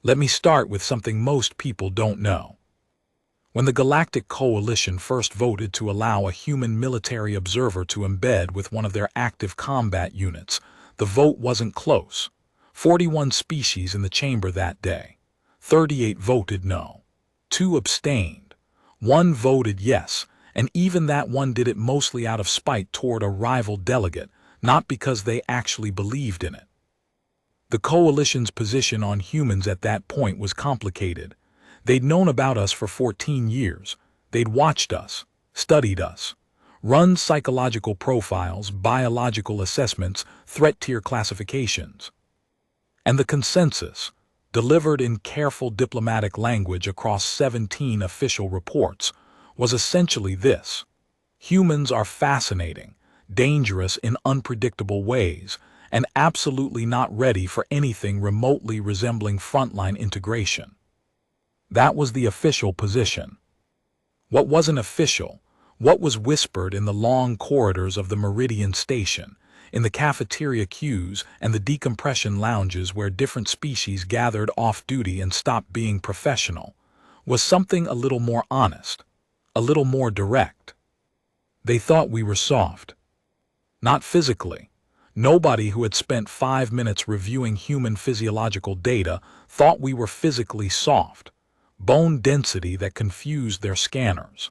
Let me start with something most people don't know. When the Galactic Coalition first voted to allow a human military observer to embed with one of their active combat units, the vote wasn't close. 41 species in the chamber that day. 38 voted no. 2 abstained. 1 voted yes, and even that one did it mostly out of spite toward a rival delegate, not because they actually believed in it. The Coalition's position on humans at that point was complicated. They'd known about us for 14 years. They'd watched us, studied us, run psychological profiles, biological assessments, threat tier classifications. And the consensus, delivered in careful diplomatic language across 17 official reports, was essentially this: humans are fascinating, dangerous in unpredictable ways, and absolutely not ready for anything remotely resembling frontline integration. That was the official position. What wasn't official, what was whispered in the long corridors of the Meridian Station, in the cafeteria queues and the decompression lounges where different species gathered off-duty and stopped being professional, was something a little more honest, a little more direct. They thought we were soft. Not physically. Nobody who had spent 5 minutes reviewing human physiological data thought we were physically soft. Bone density that confused their scanners.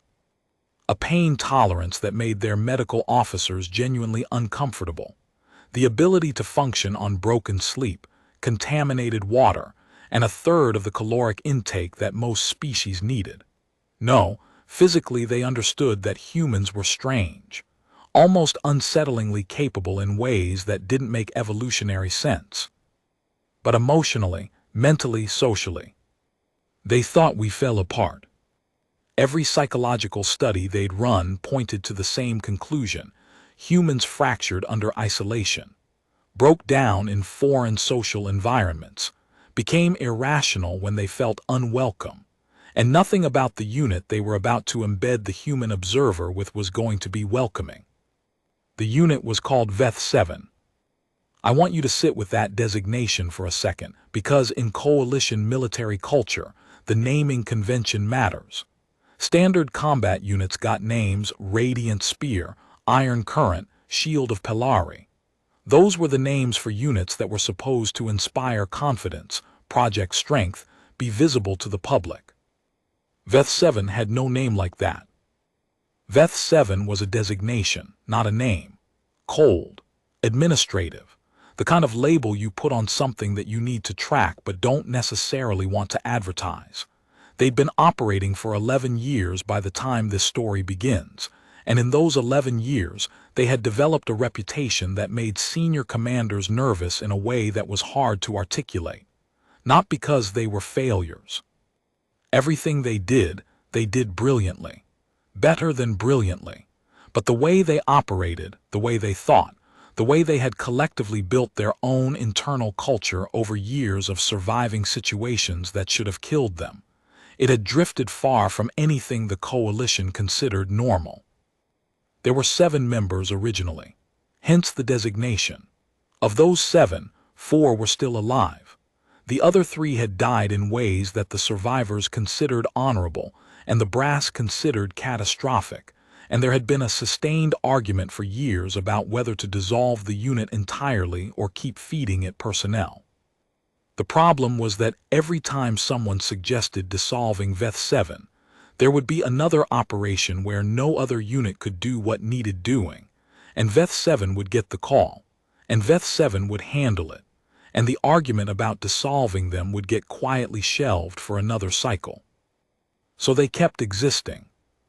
A pain tolerance that made their medical officers genuinely uncomfortable. The ability to function on broken sleep, contaminated water, and a third of the caloric intake that most species needed. No, physically they understood that humans were strange, almost unsettlingly capable in ways that didn't make evolutionary sense. But emotionally, mentally, socially, they thought we fell apart. Every psychological study they'd run pointed to the same conclusion: humans fractured under isolation, broke down in foreign social environments, became irrational when they felt unwelcome, and nothing about the unit they were about to embed the human observer with was going to be welcoming. The unit was called Veth-7. I want you to sit with that designation for a second, because in coalition military culture, the naming convention matters. Standard combat units got names: Radiant Spear, Iron Current, Shield of Pelari. Those were the names for units that were supposed to inspire confidence, project strength, be visible to the public. Veth-7 had no name like that. Veth-7 was a designation, not a name. Cold, administrative, the kind of label you put on something that you need to track but don't necessarily want to advertise. They'd been operating for 11 years by the time this story begins, and in those 11 years, they had developed a reputation that made senior commanders nervous in a way that was hard to articulate. Not because they were failures. Everything they did brilliantly. Better than brilliantly. But the way they operated, the way they thought, the way they had collectively built their own internal culture over years of surviving situations that should have killed them, it had drifted far from anything the coalition considered normal. There were 7 members originally, hence the designation. Of those 7, 4 were still alive. The other 3 had died in ways that the survivors considered honorable and the brass considered catastrophic, and there had been a sustained argument for years about whether to dissolve the unit entirely or keep feeding it personnel. The problem was that every time someone suggested dissolving Veth-7, there would be another operation where no other unit could do what needed doing, and Veth-7 would get the call, and Veth-7 would handle it, and the argument about dissolving them would get quietly shelved for another cycle. So they kept existing,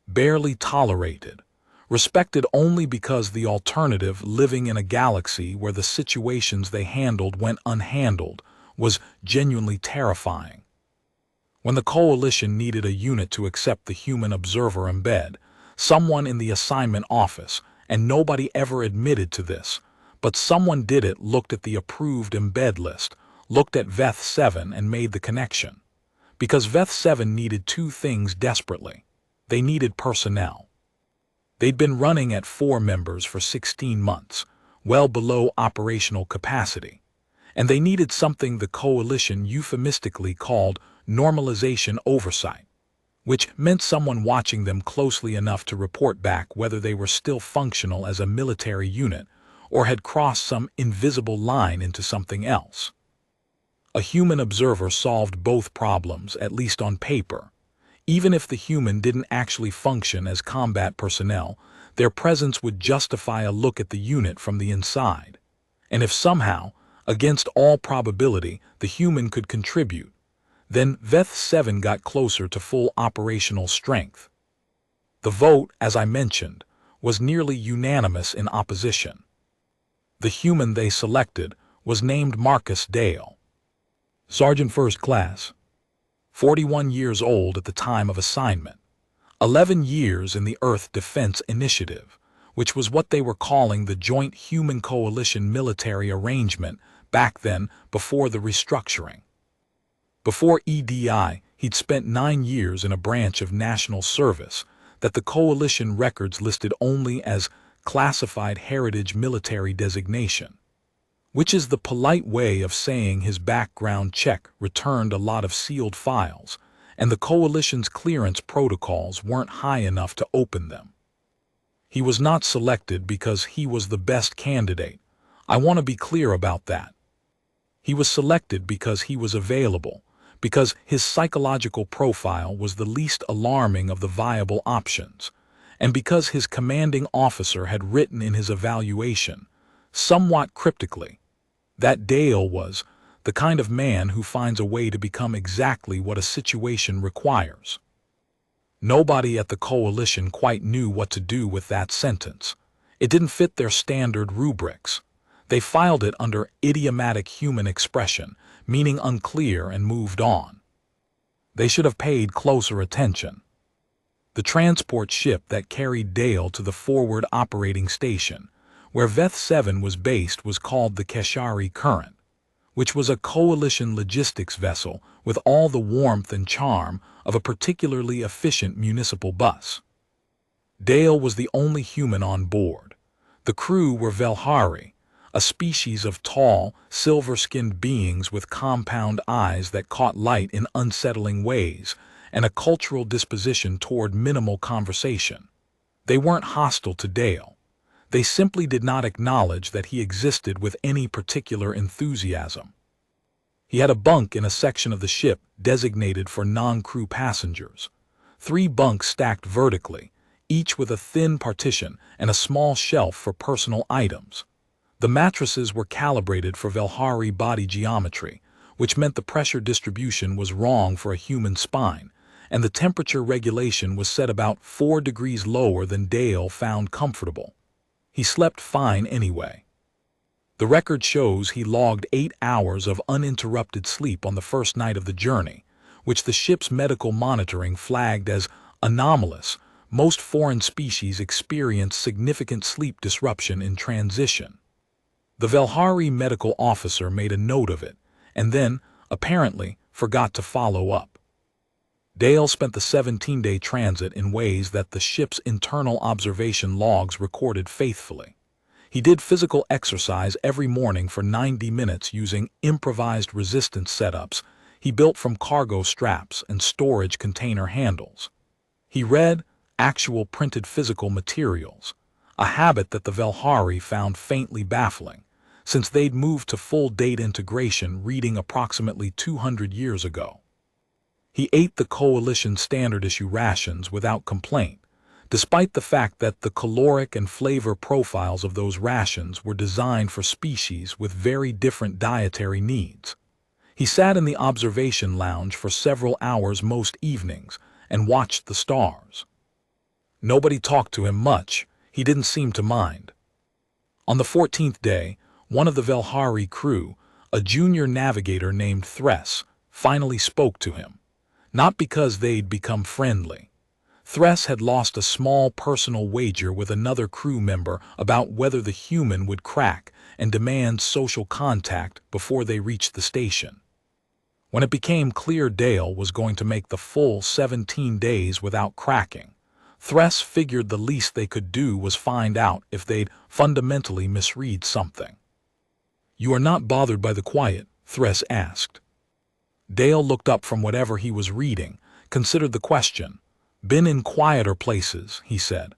barely tolerated, respected only because the alternative, living in a galaxy where the situations they handled went unhandled, was genuinely terrifying. When the coalition needed a unit to accept the human observer embed, someone in the assignment office, and nobody ever admitted to this, but someone did it, looked at the approved embed list, looked at Veth-7 and made the connection. Because Veth-7 needed 2 things desperately. They needed personnel. They'd been running at 4 members for 16 months, well below operational capacity. and they needed something the coalition euphemistically called normalization oversight, which meant someone watching them closely enough to report back whether they were still functional as a military unit or had crossed some invisible line into something else. A human observer solved both problems, at least on paper. Even if the human didn't actually function as combat personnel, their presence would justify a look at the unit from the inside. And if somehow, against all probability, the human could contribute, then VETH-7 got closer to full operational strength. The vote, as I mentioned, was nearly unanimous in opposition. The human they selected was named Marcus Dale. Sergeant First Class, 41 years old at the time of assignment, 11 years in the Earth Defense Initiative, which was what they were calling the Joint Human Coalition Military Arrangement back then before the restructuring. Before EDI, he'd spent 9 years in a branch of national service that the coalition records listed only as classified heritage military designation, which is the polite way of saying his background check returned a lot of sealed files, and the coalition's clearance protocols weren't high enough to open them. He was not selected because he was the best candidate. I want to be clear about that. He was selected because he was available, because his psychological profile was the least alarming of the viable options, and because his commanding officer had written in his evaluation, somewhat cryptically, that Dale was the kind of man who finds a way to become exactly what a situation requires. Nobody at the coalition quite knew what to do with that sentence. It didn't fit their standard rubrics. They filed it under idiomatic human expression, meaning unclear, and moved on. They should have paid closer attention. The transport ship that carried Dale to the forward operating station, where VETH-7 was based, was called the Keshari Current, which was a coalition logistics vessel with all the warmth and charm of a particularly efficient municipal bus. Dale was the only human on board. The crew were Velhari, a species of tall, silver-skinned beings with compound eyes that caught light in unsettling ways, and a cultural disposition toward minimal conversation. They weren't hostile to Dale. They simply did not acknowledge that he existed with any particular enthusiasm. He had a bunk in a section of the ship designated for non-crew passengers. 3 bunks stacked vertically, each with a thin partition and a small shelf for personal items. The mattresses were calibrated for Velhari body geometry, which meant the pressure distribution was wrong for a human spine, and the temperature regulation was set about 4 degrees lower than Dale found comfortable. He slept fine anyway. The record shows he logged 8 hours of uninterrupted sleep on the first night of the journey, which the ship's medical monitoring flagged as anomalous. Most foreign species experience significant sleep disruption in transition. The Velhari medical officer made a note of it, and then, apparently, forgot to follow up. Dale spent the 17-day transit in ways that the ship's internal observation logs recorded faithfully. He did physical exercise every morning for 90 minutes using improvised resistance setups he built from cargo straps and storage container handles. He read actual printed physical materials, a habit that the Velhari found faintly baffling, since they'd moved to full date integration reading approximately 200 years ago. He ate the coalition standard issue rations without complaint, despite the fact that the caloric and flavor profiles of those rations were designed for species with very different dietary needs. He sat in the observation lounge for several hours most evenings and watched the stars. Nobody talked to him much. He didn't seem to mind. On the 14th day, one of the Velhari crew, a junior navigator named Thress, finally spoke to him. Not because they'd become friendly. Thress had lost a small personal wager with another crew member about whether the human would crack and demand social contact before they reached the station. When it became clear Dale was going to make the full 17 days without cracking, Thress figured the least they could do was find out if they'd fundamentally misread something. "You are not bothered by the quiet?" Thress asked. Dale looked up from whatever he was reading, considered the question. "Been in quieter places," he said.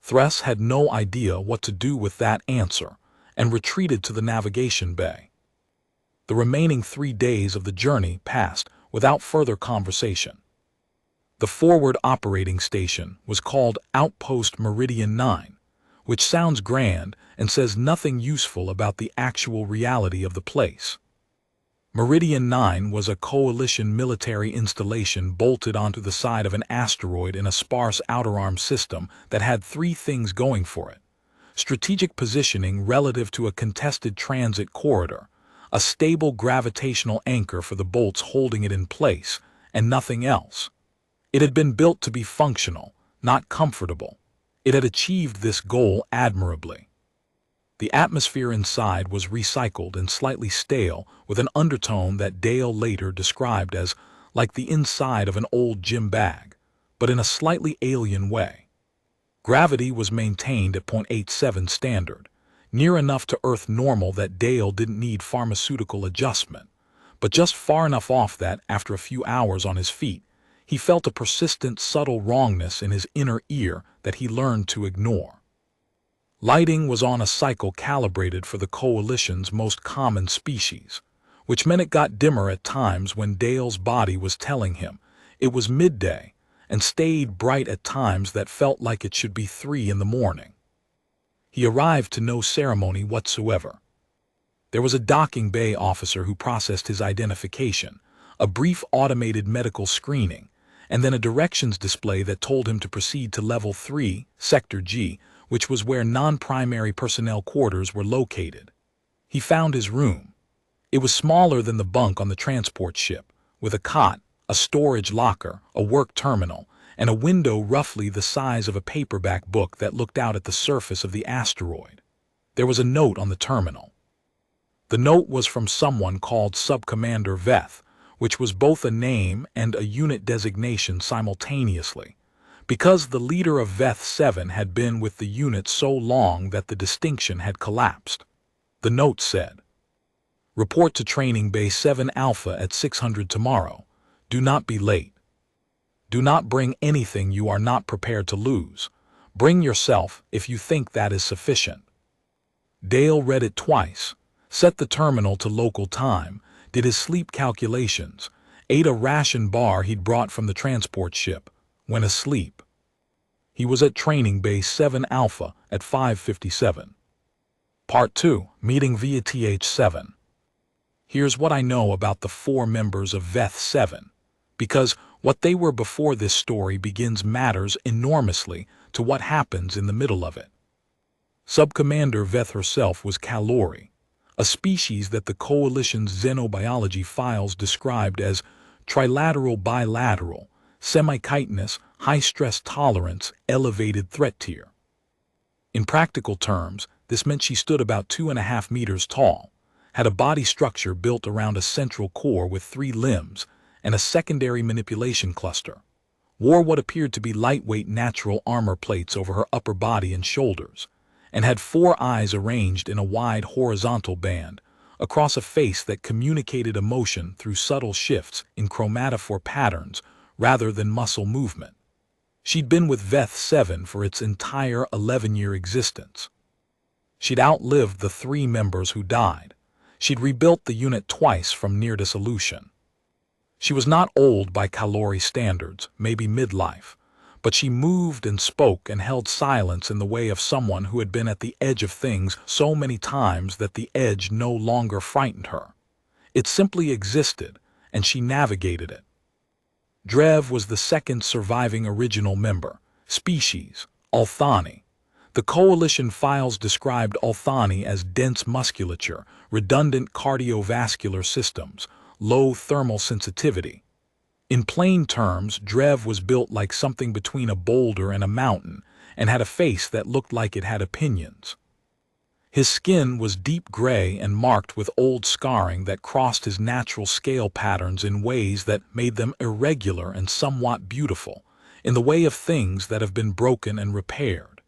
Thress had no idea what to do with that answer, and retreated to the navigation bay. The remaining 3 days of the journey passed without further conversation. The forward operating station was called Outpost Meridian 9, which sounds grand and says nothing useful about the actual reality of the place. Meridian 9 was a coalition military installation bolted onto the side of an asteroid in a sparse outer arm system that had 3 things going for it: strategic positioning relative to a contested transit corridor, a stable gravitational anchor for the bolts holding it in place, and nothing else. It had been built to be functional, not comfortable. It had achieved this goal admirably. The atmosphere inside was recycled and slightly stale, with an undertone that Dale later described as like the inside of an old gym bag, but in a slightly alien way. Gravity was maintained at 0.87 standard, near enough to Earth normal that Dale didn't need pharmaceutical adjustment, but just far enough off that, after a few hours on his feet, he felt a persistent, subtle wrongness in his inner ear that he learned to ignore. Lighting was on a cycle calibrated for the Coalition's most common species, which meant it got dimmer at times when Dale's body was telling him it was midday, and stayed bright at times that felt like it should be 3 in the morning. He arrived to no ceremony whatsoever. There was a docking bay officer who processed his identification, a brief automated medical screening, and then a directions display that told him to proceed to Level 3, Sector G, which was where non-primary personnel quarters were located. He found his room. It was smaller than the bunk on the transport ship, with a cot, a storage locker, a work terminal, and a window roughly the size of a paperback book that looked out at the surface of the asteroid. There was a note on the terminal. The note was from someone called Subcommander Veth, which was both a name and a unit designation simultaneously, because the leader of Veth 7 had been with the unit so long that the distinction had collapsed. The note said, "Report to Training Bay 7 Alpha at 600 tomorrow. Do not be late. Do not bring anything you are not prepared to lose. Bring yourself if you think that is sufficient." Dale read it twice, set the terminal to local time, did his sleep calculations, ate a ration bar he'd brought from the transport ship, went asleep. He was at Training Bay 7 Alpha at 5:57. Part 2, Meeting via TH-7. Here's what I know about the 4 members of Veth 7, because what they were before this story begins matters enormously to what happens in the middle of it. Subcommander Veth herself was Calori, a species that the Coalition's xenobiology files described as trilateral bilateral, semi-chitinous, high-stress tolerance, elevated threat tier. In practical terms, this meant she stood about 2.5 meters tall, had a body structure built around a central core with 3 limbs and a secondary manipulation cluster, wore what appeared to be lightweight natural armor plates over her upper body and shoulders, and had 4 eyes arranged in a wide horizontal band across a face that communicated emotion through subtle shifts in chromatophore patterns rather than muscle movement. She'd been with Veth 7 for its entire 11-year existence. She'd outlived the 3 members who died. She'd rebuilt the unit twice from near dissolution. She was not old by Calori standards, maybe midlife, but she moved and spoke and held silence in the way of someone who had been at the edge of things so many times that the edge no longer frightened her. It simply existed, and she navigated it. Drev was the 2nd surviving original member, species, Althani. The Coalition files described Althani as dense musculature, redundant cardiovascular systems, low thermal sensitivity. In plain terms, Drev was built like something between a boulder and a mountain, and had a face that looked like it had opinions. His skin was deep gray and marked with old scarring that crossed his natural scale patterns in ways that made them irregular and somewhat beautiful, in the way of things that have been broken and repaired.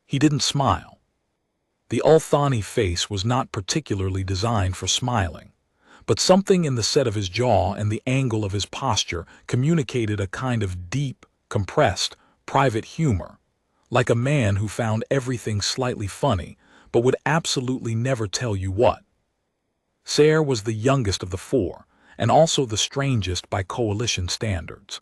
He didn't smile. The Ulthani face was not particularly designed for smiling, but something in the set of his jaw and the angle of his posture communicated a kind of deep, compressed, private humor, like a man who found everything slightly funny, but would absolutely never tell you what. Sayre was the youngest of the four, and also the strangest by coalition standards.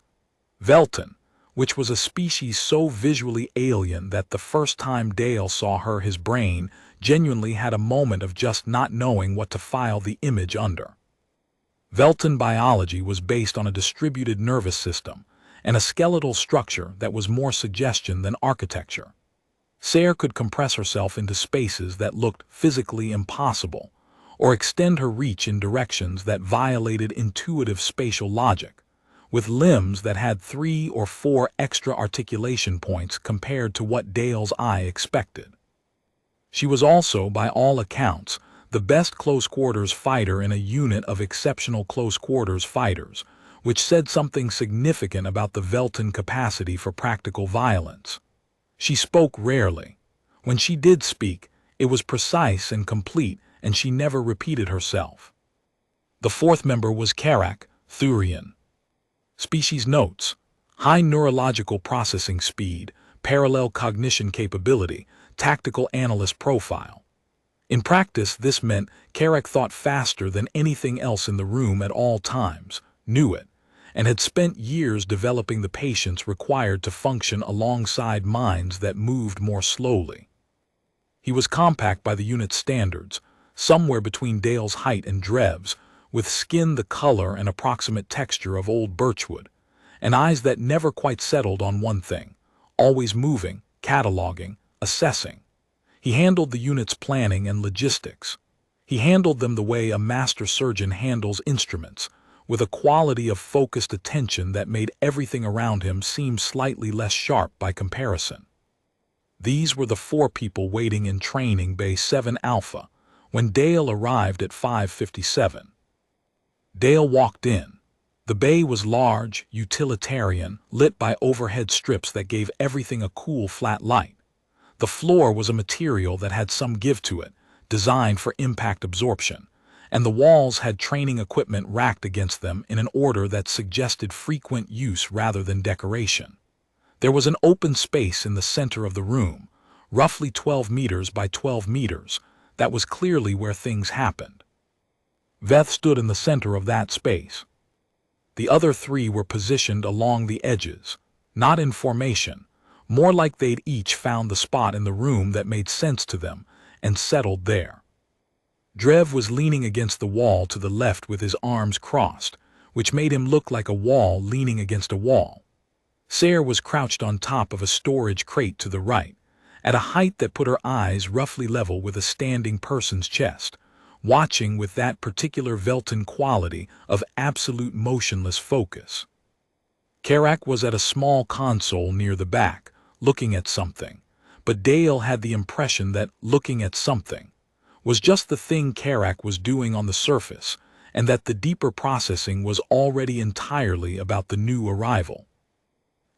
Velton, which was a species so visually alien that the first time Dale saw her his brain genuinely had a moment of just not knowing what to file the image under. Velton biology was based on a distributed nervous system and a skeletal structure that was more suggestion than architecture. Sayre could compress herself into spaces that looked physically impossible, or extend her reach in directions that violated intuitive spatial logic, with limbs that had 3 or 4 extra articulation points compared to what Dale's eye expected. She was also, by all accounts, the best close-quarters fighter in a unit of exceptional close-quarters fighters, which said something significant about the Velton capacity for practical violence. She spoke rarely. When she did speak, it was precise and complete, and she never repeated herself. The fourth member was Karak, Thurian. Species notes: high neurological processing speed, parallel cognition capability, tactical analyst profile. In practice, this meant Karak thought faster than anything else in the room at all times, knew it, and had spent years developing the patience required to function alongside minds that moved more slowly. He was compact by the unit's standards, somewhere between Dale's height and Drev's, with skin the color and approximate texture of old birchwood, and eyes that never quite settled on one thing, always moving, cataloging, assessing. He handled the unit's planning and logistics. He handled them the way a master surgeon handles instruments, with a quality of focused attention that made everything around him seem slightly less sharp by comparison. These were the 4 people waiting in Training Bay 7 Alpha when Dale arrived at 5:57. Dale walked in. The bay was large, utilitarian, lit by overhead strips that gave everything a cool, flat light. The floor was a material that had some give to it, designed for impact absorption, and the walls had training equipment racked against them in an order that suggested frequent use rather than decoration. There was an open space in the center of the room, roughly 12 meters by 12 meters, that was clearly where things happened. Veth stood in the center of that space. The other 3 were positioned along the edges, not in formation, more like they'd each found the spot in the room that made sense to them and settled there. Drev was leaning against the wall to the left with his arms crossed, which made him look like a wall leaning against a wall. Sayre was crouched on top of a storage crate to the right, at a height that put her eyes roughly level with a standing person's chest, watching with that particular Velton quality of absolute motionless focus. Karak was at a small console near the back, looking at something, but Dale had the impression that looking at something was just the thing Karak was doing on the surface, and that the deeper processing was already entirely about the new arrival.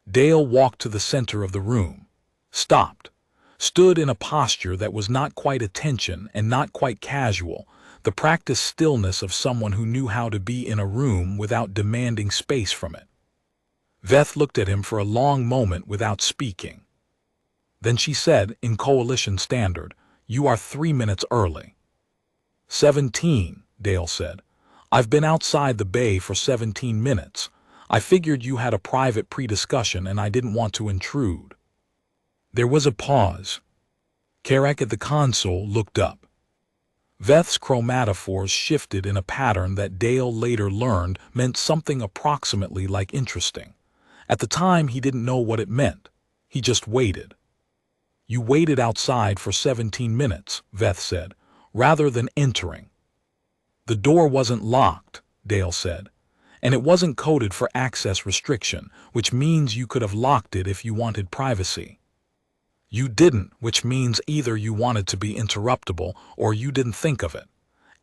Dale walked to the center of the room, stopped, stood in a posture that was not quite attention and not quite casual, the practiced stillness of someone who knew how to be in a room without demanding space from it. Veth looked at him for a long moment without speaking. Then she said, in coalition standard, "You are 3 minutes early." 17, Dale said. "I've been outside the bay for 17 minutes. I figured you had a private pre-discussion and I didn't want to intrude." There was a pause. Karak at the console looked up. Veth's chromatophores shifted in a pattern that Dale later learned meant something approximately like interesting. At the time, he didn't know what it meant. He just waited. "You waited outside for 17 minutes, Veth said, rather than entering." "The door wasn't locked," Dale said, "and it wasn't coded for access restriction, which means you could have locked it if you wanted privacy. You didn't, which means either you wanted to be interruptible or you didn't think of it.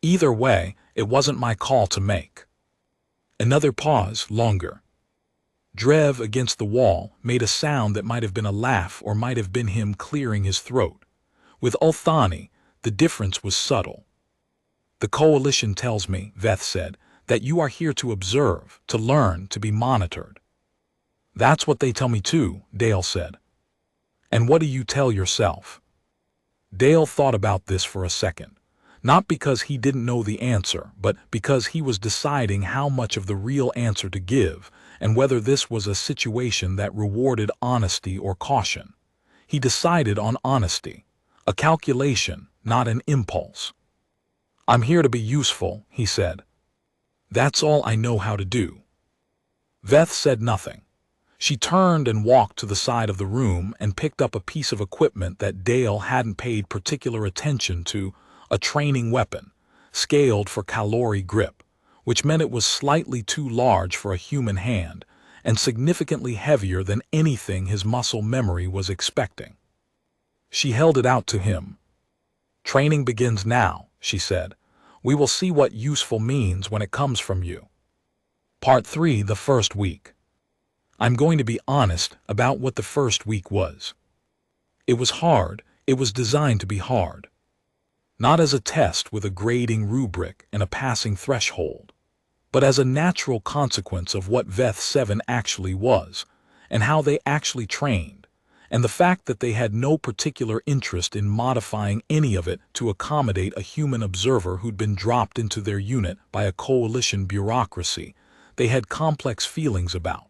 Either way, it wasn't my call to make." Another pause, longer. Drev, against the wall, made a sound that might have been a laugh or might have been him clearing his throat. With Ulthani, The difference was subtle. "The coalition tells me," Veth said, "that you are here to observe, to learn, to be monitored." "That's what they tell me too," Dale said. "And what do you tell yourself?" Dale thought about this for a second, not because he didn't know the answer, but because he was deciding how much of the real answer to give, and whether this was a situation that rewarded honesty or caution. He decided on honesty, a calculation, not an impulse. "I'm here to be useful," he said. "That's all I know how to do." Veth said nothing. She turned and walked to the side of the room and picked up a piece of equipment that Dale hadn't paid particular attention to, a training weapon, scaled for calorie grip, which meant it was slightly too large for a human hand and significantly heavier than anything his muscle memory was expecting. She held it out to him. "Training begins now," she said. "We will see what useful means when it comes from you." Part 3, the first week. I'm going to be honest about what the first week was. It was hard. It was designed to be hard. Not as a test with a grading rubric and a passing threshold, but as a natural consequence of what Veth 7 actually was, and how they actually trained, and the fact that they had no particular interest in modifying any of it to accommodate a human observer who'd been dropped into their unit by a coalition bureaucracy they had complex feelings about.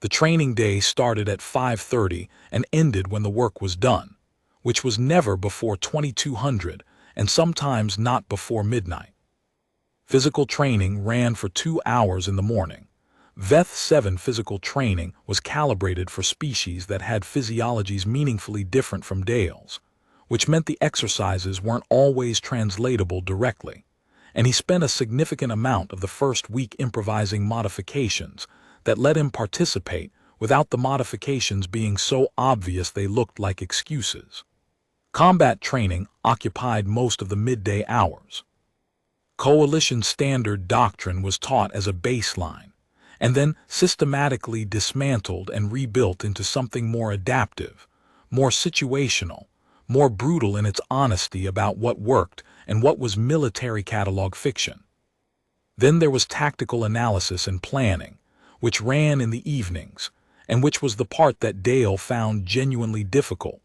The training day started at 5:30 and ended when the work was done, which was never before 2200 and sometimes not before midnight. Physical training ran for 2 hours in the morning. Veth 7 physical training was calibrated for species that had physiologies meaningfully different from Dale's, which meant the exercises weren't always translatable directly, and he spent a significant amount of the first week improvising modifications that let him participate without the modifications being so obvious they looked like excuses. Combat training occupied most of the midday hours. Coalition standard doctrine was taught as a baseline, and then systematically dismantled and rebuilt into something more adaptive, more situational, more brutal in its honesty about what worked and what was military catalog fiction. Then there was tactical analysis and planning, which ran in the evenings, and which was the part that Dale found genuinely difficult,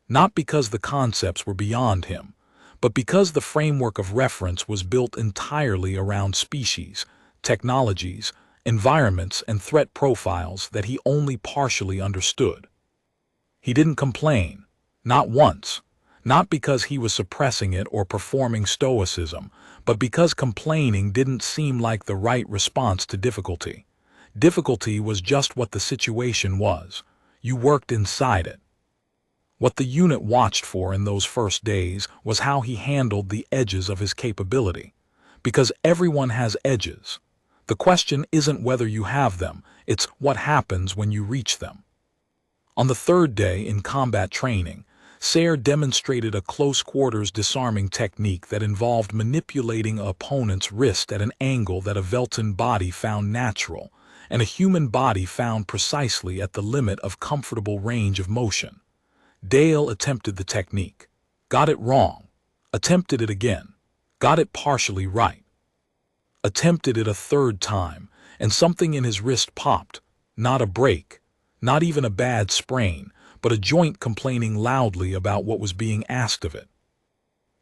not because the concepts were beyond him, but because the framework of reference was built entirely around species, technologies, environments, and threat profiles that he only partially understood. He didn't complain, not once, not because he was suppressing it or performing stoicism, but because complaining didn't seem like the right response to difficulty. Difficulty was just what the situation was. You worked inside it. What the unit watched for in those first days was how he handled the edges of his capability. Because everyone has edges. The question isn't whether you have them, it's what happens when you reach them. On the third day in combat training, Sayre demonstrated a close-quarters disarming technique that involved manipulating an opponent's wrist at an angle that a Veltan body found natural, and a human body found precisely at the limit of comfortable range of motion. Dale attempted the technique, got it wrong, attempted it again, got it partially right, attempted it a third time, and something in his wrist popped, not a break, not even a bad sprain, but a joint complaining loudly about what was being asked of it.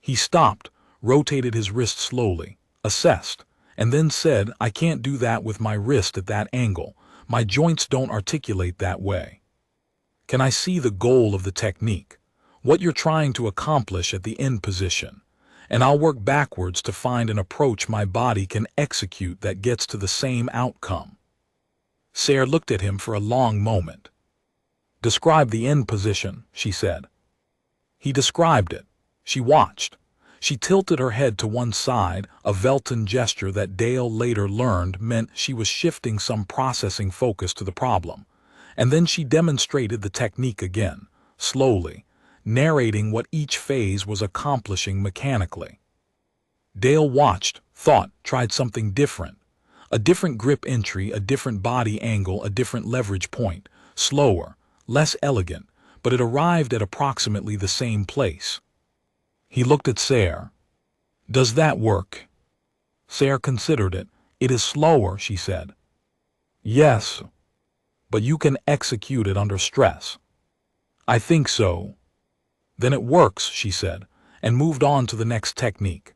He stopped, rotated his wrist slowly, assessed, and then said, "I can't do that with my wrist at that angle. My joints don't articulate that way. Can I see the goal of the technique, what you're trying to accomplish at the end position, and I'll work backwards to find an approach my body can execute that gets to the same outcome." Sayre looked at him for a long moment. "Describe the end position," she said. He described it. She watched. She tilted her head to one side, a Veltan gesture that Dale later learned meant she was shifting some processing focus to the problem. And then she demonstrated the technique again, slowly, narrating what each phase was accomplishing mechanically. Dale watched, thought, tried something different. A different grip entry, a different body angle, a different leverage point, slower, less elegant, but it arrived at approximately the same place. He looked at Sayre. Does that work? Sayre considered it. It is slower, she said. Yes, but you can execute it under stress. I think so. Then it works, she said, and moved on to the next technique.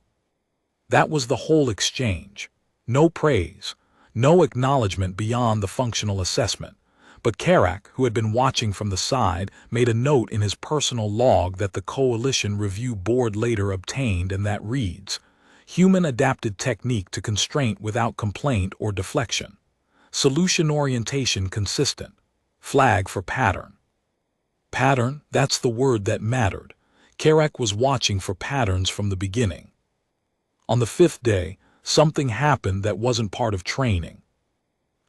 That was the whole exchange. No praise, no acknowledgement beyond the functional assessment. But Karak, who had been watching from the side, made a note in his personal log that the Coalition Review Board later obtained, and that reads, Human-adapted technique to constraint without complaint or deflection. Solution orientation consistent. Flag for pattern. Pattern, that's the word that mattered. Karak was watching for patterns from the beginning. On the 5th day, something happened that wasn't part of training.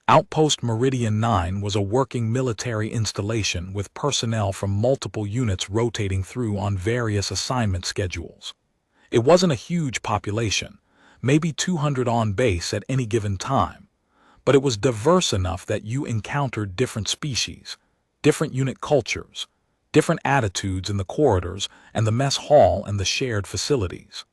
Outpost Meridian 9 was a working military installation with personnel from multiple units rotating through on various assignment schedules. It wasn't a huge population, maybe 200 on base at any given time, but it was diverse enough that you encountered different species, different unit cultures, different attitudes in the corridors and the mess hall and the shared facilities.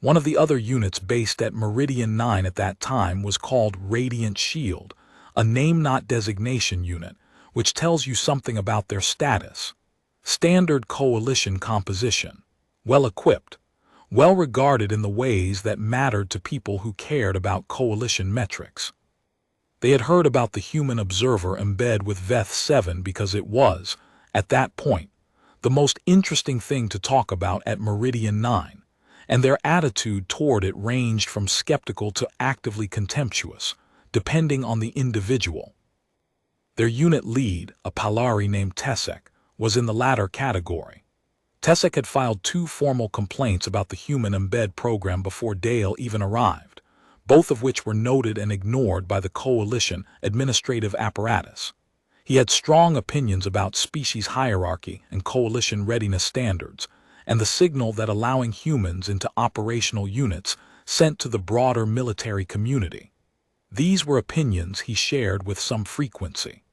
One of the other units based at Meridian 9 at that time was called Radiant Shield, a name-not-designation unit, which tells you something about their status. Standard Coalition composition, well-equipped, well-regarded in the ways that mattered to people who cared about Coalition metrics. They had heard about the human observer embed with Veth 7 because it was, at that point, the most interesting thing to talk about at Meridian 9. And their attitude toward it ranged from skeptical to actively contemptuous, depending on the individual. Their unit lead, a Palari named Tesek, was in the latter category. Tesek had filed 2 formal complaints about the human embed program before Dale even arrived, both of which were noted and ignored by the Coalition administrative apparatus. He had strong opinions about species hierarchy and Coalition readiness standards, and the signal that allowing humans into operational units sent to the broader military community. These were opinions he shared with some frequency.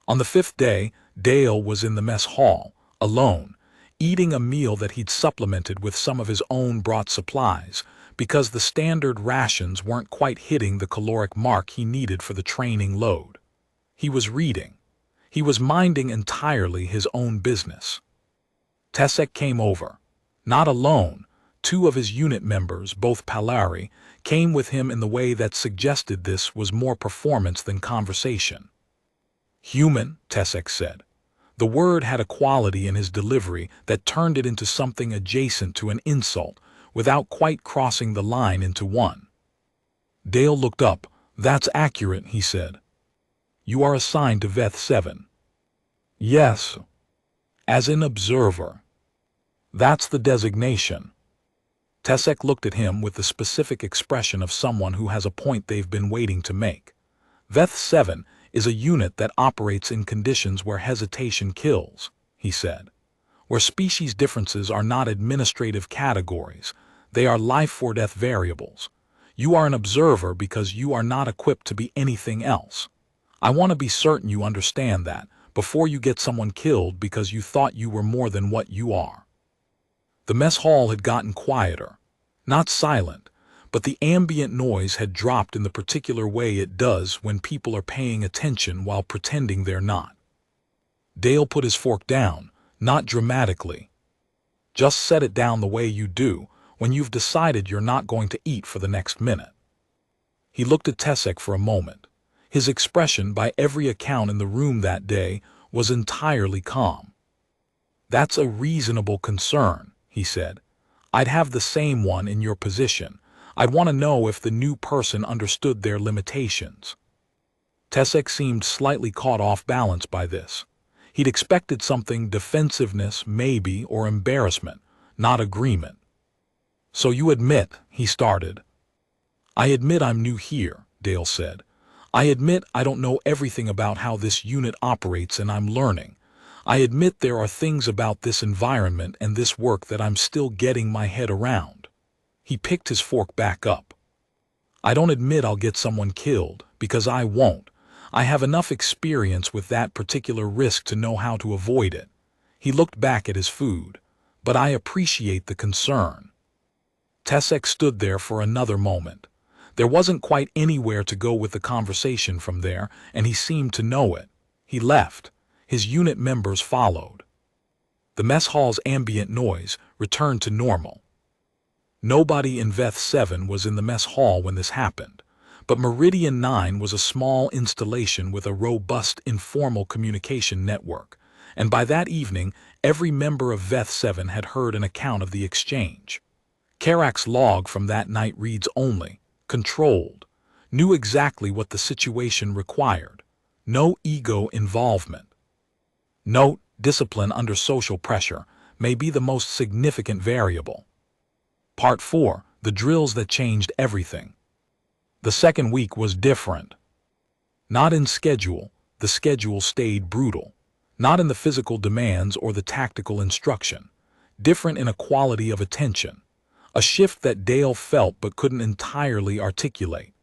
On the 5th day, Dale was in the mess hall, alone, eating a meal that he'd supplemented with some of his own brought supplies, because the standard rations weren't quite hitting the caloric mark he needed for the training load. He was reading. He was minding entirely his own business. Tesek came over. Not alone. 2 of his unit members, both Palari, came with him in the way that suggested this was more performance than conversation. Human, Tesek said. The word had a quality in his delivery that turned it into something adjacent to an insult, without quite crossing the line into one. Dale looked up. That's accurate, he said. You are assigned to Veth 7. Yes. As an observer. That's the designation. Tesek looked at him with the specific expression of someone who has a point they've been waiting to make. Veth 7 is a unit that operates in conditions where hesitation kills, he said. Where species differences are not administrative categories, they are life-or-death variables. You are an observer because you are not equipped to be anything else. I want to be certain you understand that before you get someone killed because you thought you were more than what you are. The mess hall had gotten quieter. Not silent, but the ambient noise had dropped in the particular way it does when people are paying attention while pretending they're not. Dale put his fork down, not dramatically. Just set it down the way you do when you've decided you're not going to eat for the next minute. He looked at Tesek for a moment. His expression, by every account in the room that day, was entirely calm. That's a reasonable concern, he said. I'd have the same one in your position. I'd want to know if the new person understood their limitations. Tesek seemed slightly caught off balance by this. He'd expected something defensiveness, maybe, or embarrassment, not agreement. So you admit, he started. I admit I'm new here, Dale said. I admit I don't know everything about how this unit operates and I'm learning. I admit there are things about this environment and this work that I'm still getting my head around. He picked his fork back up. I don't admit I'll get someone killed, because I won't. I have enough experience with that particular risk to know how to avoid it. He looked back at his food. but I appreciate the concern." Tesek stood there for another moment. There wasn't quite anywhere to go with the conversation from there, and he seemed to know it. He left. His unit members followed. The mess hall's ambient noise returned to normal. Nobody in Veth 7 was in the mess hall when this happened, but Meridian 9 was a small installation with a robust informal communication network, and by that evening every member of Veth 7 had heard an account of the exchange. Karak's log from that night reads only, "Controlled," knew exactly what the situation required. No ego involvement. Note: discipline under social pressure may be the most significant variable. Part 4. The drills that changed everything. The second week was different. Not in schedule, the schedule stayed brutal. Not in the physical demands or the tactical instruction. Different in a quality of attention. A shift that Dale felt but couldn't entirely articulate.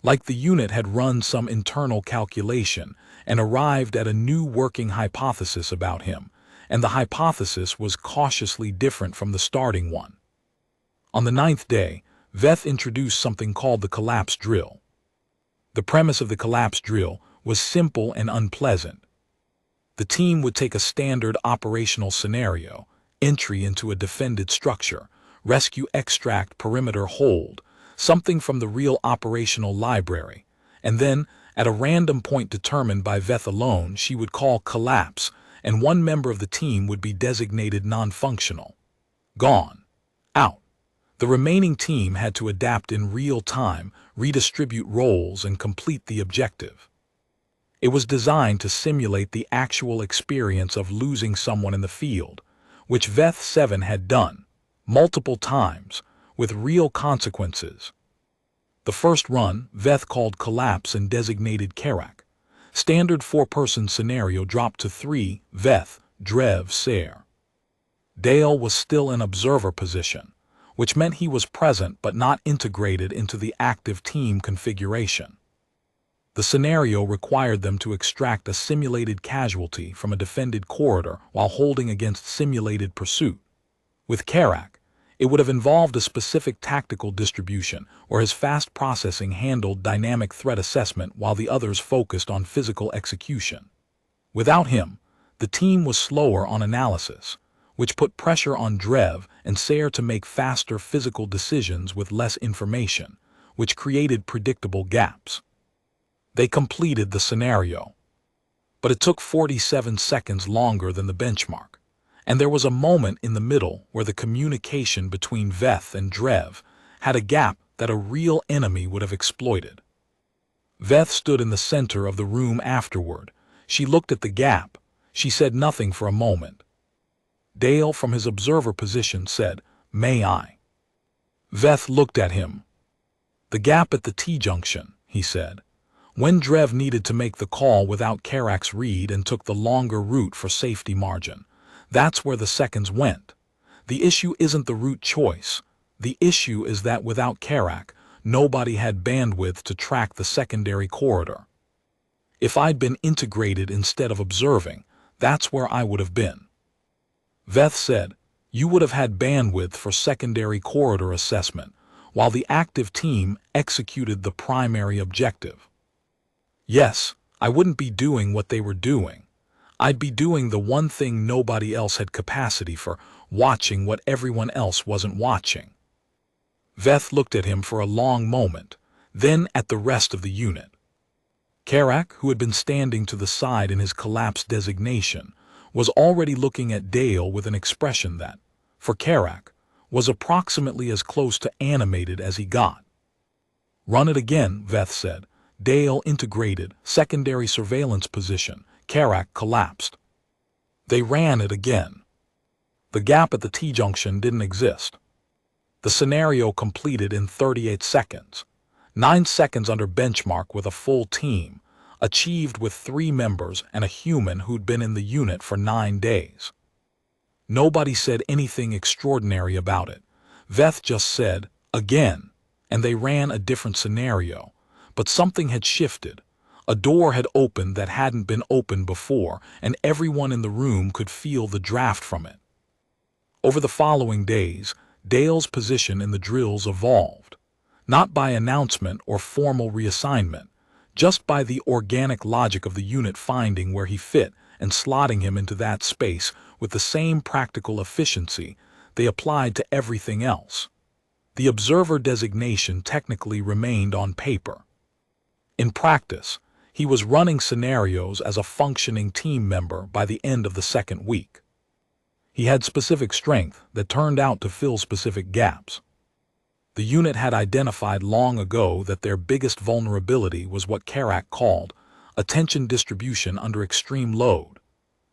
Like the unit had run some internal calculation and arrived at a new working hypothesis about him, and the hypothesis was cautiously different from the starting one. On the 9th day, Veth introduced something called the collapse drill. The premise of the collapse drill was simple and unpleasant. The team would take a standard operational scenario, entry into a defended structure, rescue, extract, perimeter, hold, something from the real operational library, and then, at a random point determined by Veth alone, she would call collapse, and one member of the team would be designated non-functional. Gone. Out. The remaining team had to adapt in real time, redistribute roles, and complete the objective. It was designed to simulate the actual experience of losing someone in the field, which Veth 7 had done, multiple times, with real consequences. The first run, Veth called collapse and designated Karak. Standard 4-person scenario dropped to 3, Veth, Drev, Ser. Dale was still in observer position, which meant he was present but not integrated into the active team configuration. The scenario required them to extract a simulated casualty from a defended corridor while holding against simulated pursuit. With Karak, it would have involved a specific tactical distribution, where his fast processing handled dynamic threat assessment while the others focused on physical execution. Without him, the team was slower on analysis, which put pressure on Drev and Ser to make faster physical decisions with less information, which created predictable gaps. They completed the scenario, but it took 47 seconds longer than the benchmark, and there was a moment in the middle where the communication between Veth and Drev had a gap that a real enemy would have exploited. Veth stood in the center of the room afterward. She looked at the gap. She said nothing for a moment. Dale, from his observer position, said, "May I?" Veth looked at him. "The gap at the T-junction," he said. "When Drev needed to make the call without Karak's read and took the longer route for safety margin, that's where the seconds went. The issue isn't the route choice. The issue is that without Karak, nobody had bandwidth to track the secondary corridor. If I'd been integrated instead of observing, that's where I would have been." Veth said, "You would have had bandwidth for secondary corridor assessment, while the active team executed the primary objective. Yes, I wouldn't be doing what they were doing. I'd be doing the one thing nobody else had capacity for, watching what everyone else wasn't watching." Veth looked at him for a long moment, then at the rest of the unit. Karak, who had been standing to the side in his collapse designation, was already looking at Dale with an expression that, for Karak, was approximately as close to animated as he got. "Run it again," Veth said. Dale integrated, secondary surveillance position. Karak collapsed. They ran it again. The gap at the T-junction didn't exist. The scenario completed in 38 seconds. 9 seconds under benchmark with a full team, achieved with 3 members and a human who'd been in the unit for 9 days. Nobody said anything extraordinary about it. Veth just said, "Again," and they ran a different scenario. But something had shifted. A door had opened that hadn't been opened before, and everyone in the room could feel the draft from it. Over the following days, Dale's position in the drills evolved, not by announcement or formal reassignment, just by the organic logic of the unit finding where he fit and slotting him into that space with the same practical efficiency they applied to everything else. The observer designation technically remained on paper. In practice, he was running scenarios as a functioning team member by the end of the second week. He had specific strength that turned out to fill specific gaps. The unit had identified long ago that their biggest vulnerability was what Karak called attention distribution under extreme load.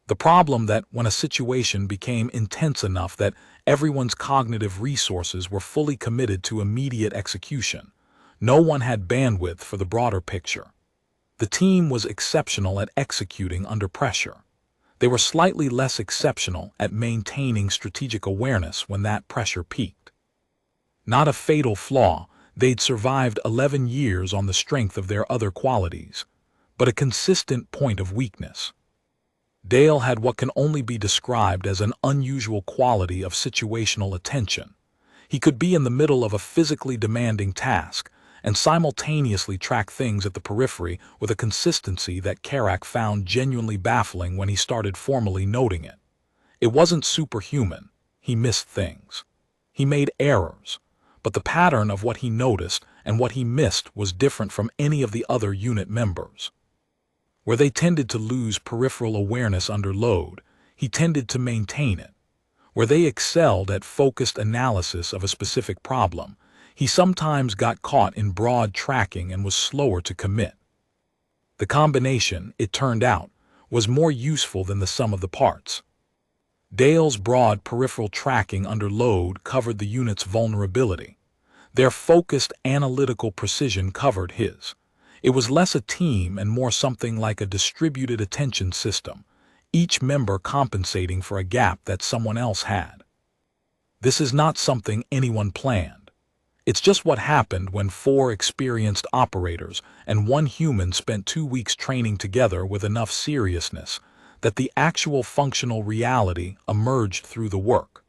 The problem that when a situation became intense enough that everyone's cognitive resources were fully committed to immediate execution, no one had bandwidth for the broader picture. The team was exceptional at executing under pressure. They were slightly less exceptional at maintaining strategic awareness when that pressure peaked. Not a fatal flaw, they'd survived 11 years on the strength of their other qualities, but a consistent point of weakness. Dale had what can only be described as an unusual quality of situational attention. He could be in the middle of a physically demanding task and simultaneously track things at the periphery with a consistency that Karak found genuinely baffling when he started formally noting it. It wasn't superhuman. He missed things. He made errors, but the pattern of what he noticed and what he missed was different from any of the other unit members. Where they tended to lose peripheral awareness under load, he tended to maintain it. Where they excelled at focused analysis of a specific problem, he sometimes got caught in broad tracking and was slower to commit. The combination, it turned out, was more useful than the sum of the parts. Dale's broad peripheral tracking under load covered the unit's vulnerability. Their focused analytical precision covered his. It was less a team and more something like a distributed attention system, each member compensating for a gap that someone else had. This is not something anyone planned. It's just what happened when 4 experienced operators and 1 human spent 2 weeks training together with enough seriousness that the actual functional reality emerged through the work.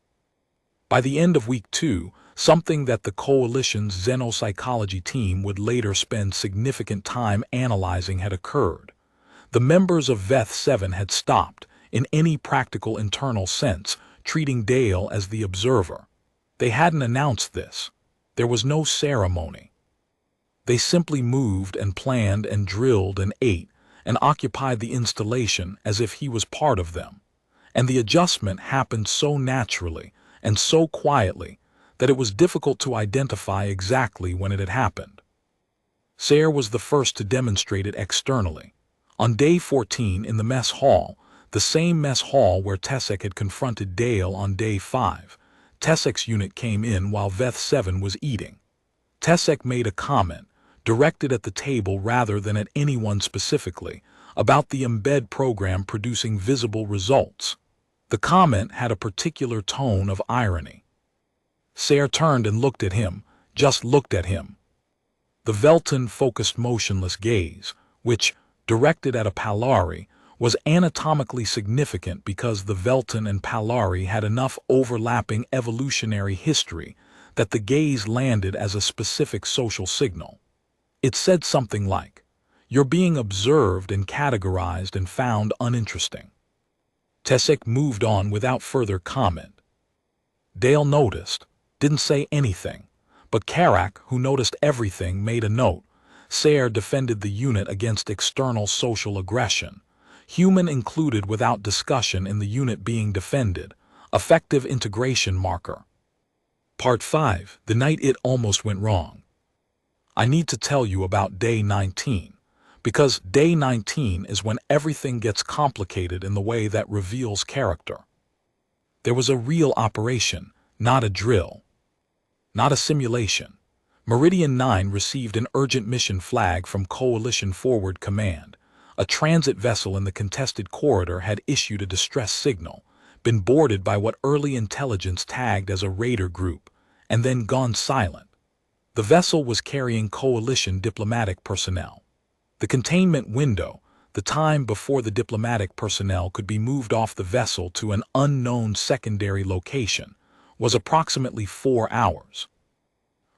By the end of week 2, something that the Coalition's xenopsychology team would later spend significant time analyzing had occurred. The members of VETH-7 had stopped, in any practical internal sense, treating Dale as the observer. They hadn't announced this. There was no ceremony. They simply moved and planned and drilled and ate and occupied the installation as if he was part of them. And the adjustment happened so naturally and so quietly that it was difficult to identify exactly when it had happened. Sayre was the first to demonstrate it externally. On day 14 in the mess hall, the same mess hall where Tesek had confronted Dale on day 5, Tesek's unit came in while VETH-7 was eating. Tesek made a comment, directed at the table rather than at anyone specifically, about the embed program producing visible results. The comment had a particular tone of irony. Sayre turned and looked at him, just looked at him. The Velton focused motionless gaze, which, directed at a Palari, was anatomically significant because the Velton and Palari had enough overlapping evolutionary history that the gaze landed as a specific social signal. It said something like, "You're being observed and categorized and found uninteresting." Tesek moved on without further comment. Dale noticed, didn't say anything, but Karak, who noticed everything, made a note. Sayre defended the unit against external social aggression. Human included without discussion in the unit being defended. Effective integration marker. Part 5. The night it almost went wrong. I need to tell you about day 19, because day 19 is when everything gets complicated in the way that reveals character. There was a real operation, not a drill. Not a simulation. Meridian 9 received an urgent mission flag from Coalition Forward Command. A transit vessel in the contested corridor had issued a distress signal, been boarded by what early intelligence tagged as a raider group, and then gone silent. The vessel was carrying Coalition diplomatic personnel. The containment window, the time before the diplomatic personnel could be moved off the vessel to an unknown secondary location, was approximately 4 hours.